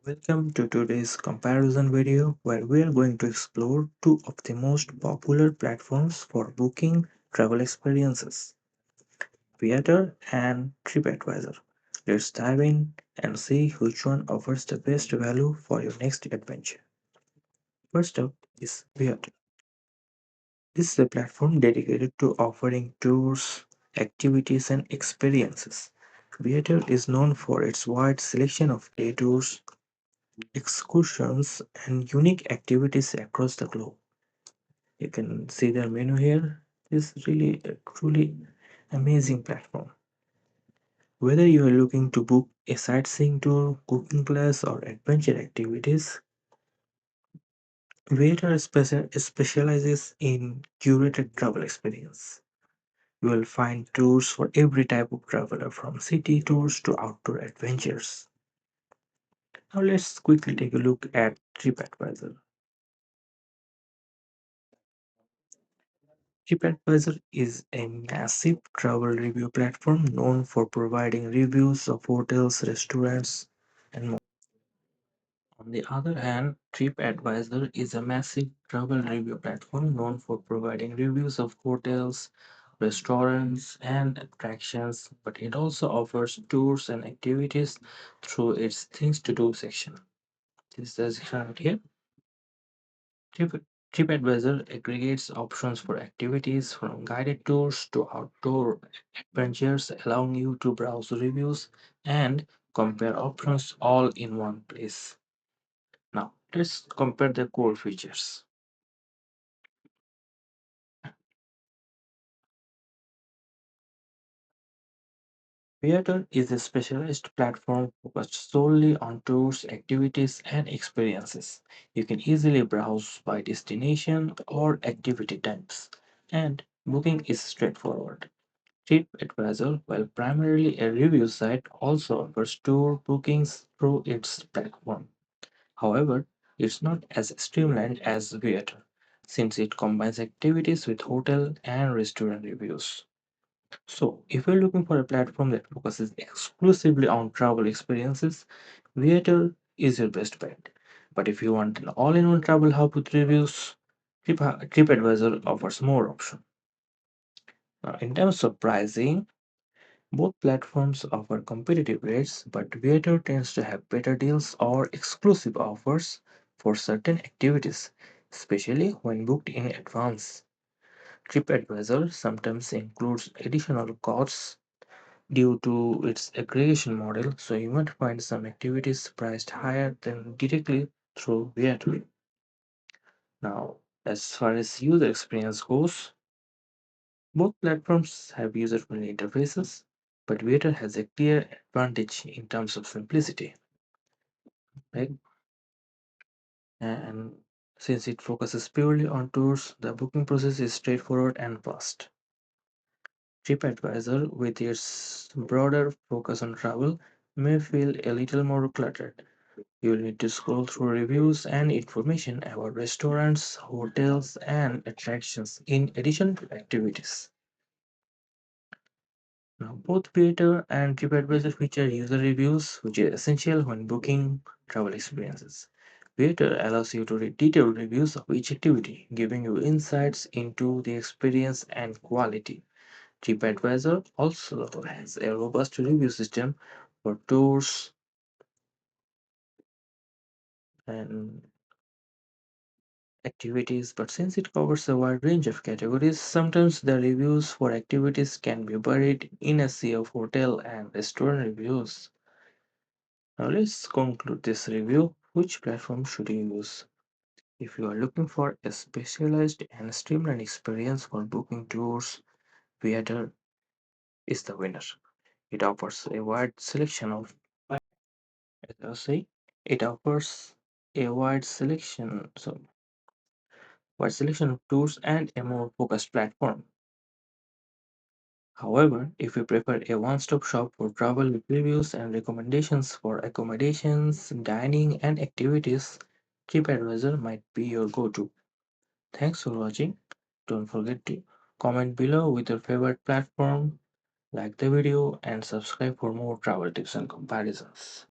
Welcome to today's comparison video where we are going to explore two of the most popular platforms for booking travel experiences, Viator and Tripadvisor. Let's dive in and see which one offers the best value for your next adventure. First up is Viator. This is a platform dedicated to offering tours, activities, and experiences. Viator is known for its wide selection of day tours, excursions, and unique activities across the globe. You can see their menu here. It's really a truly amazing platform. Whether you are looking to book a sightseeing tour, cooking class, or adventure activities, Viator specializes in curated travel experience. You will find tours for every type of traveler, from city tours to outdoor adventures. Now let's quickly take a look at TripAdvisor. TripAdvisor is a massive travel review platform known for providing reviews of hotels, restaurants, and more. On the other hand, TripAdvisor is a massive travel review platform known for providing reviews of hotels, restaurants, and attractions, but it also offers tours and activities through its Things to Do section. This is the section right here. Trip, TripAdvisor aggregates options for activities from guided tours to outdoor adventures, allowing you to browse reviews and compare options all in one place. Now, let's compare the core features. Viator is a specialized platform focused solely on tours, activities, and experiences. You can easily browse by destination or activity types, and booking is straightforward. TripAdvisor, while primarily a review site, also offers tour bookings through its platform. However, it's not as streamlined as Viator, since it combines activities with hotel and restaurant reviews. So, if you're looking for a platform that focuses exclusively on travel experiences, Viator is your best bet. But if you want an all-in-one travel hub with reviews, TripAdvisor offers more options. Now, in terms of pricing, both platforms offer competitive rates, but Viator tends to have better deals or exclusive offers for certain activities, especially when booked in advance. TripAdvisor sometimes includes additional costs due to its aggregation model, so you might find some activities priced higher than directly through Viator. Now, as far as user experience goes, both platforms have user-friendly interfaces, but Viator has a clear advantage in terms of simplicity, right? And since it focuses purely on tours, the booking process is straightforward and fast. TripAdvisor, with its broader focus on travel, may feel a little more cluttered. You'll need to scroll through reviews and information about restaurants, hotels, and attractions in addition to activities. Now, both Viator and TripAdvisor feature user reviews, which is essential when booking travel experiences. Viator allows you to read detailed reviews of each activity, giving you insights into the experience and quality. TripAdvisor also has a robust review system for tours and activities, but since it covers a wide range of categories, sometimes the reviews for activities can be buried in a sea of hotel and restaurant reviews. Now let's conclude this review. Which platform should you use? If you are looking for a specialized and streamlined experience for booking tours, Viator is the winner. It offers a wide selection of, as I was saying, it offers a wide selection of tours and a more focused platform. However, if you prefer a one-stop shop for travel with reviews and recommendations for accommodations, dining, and activities, TripAdvisor might be your go-to. Thanks for watching. Don't forget to comment below with your favorite platform, like the video, and subscribe for more travel tips and comparisons.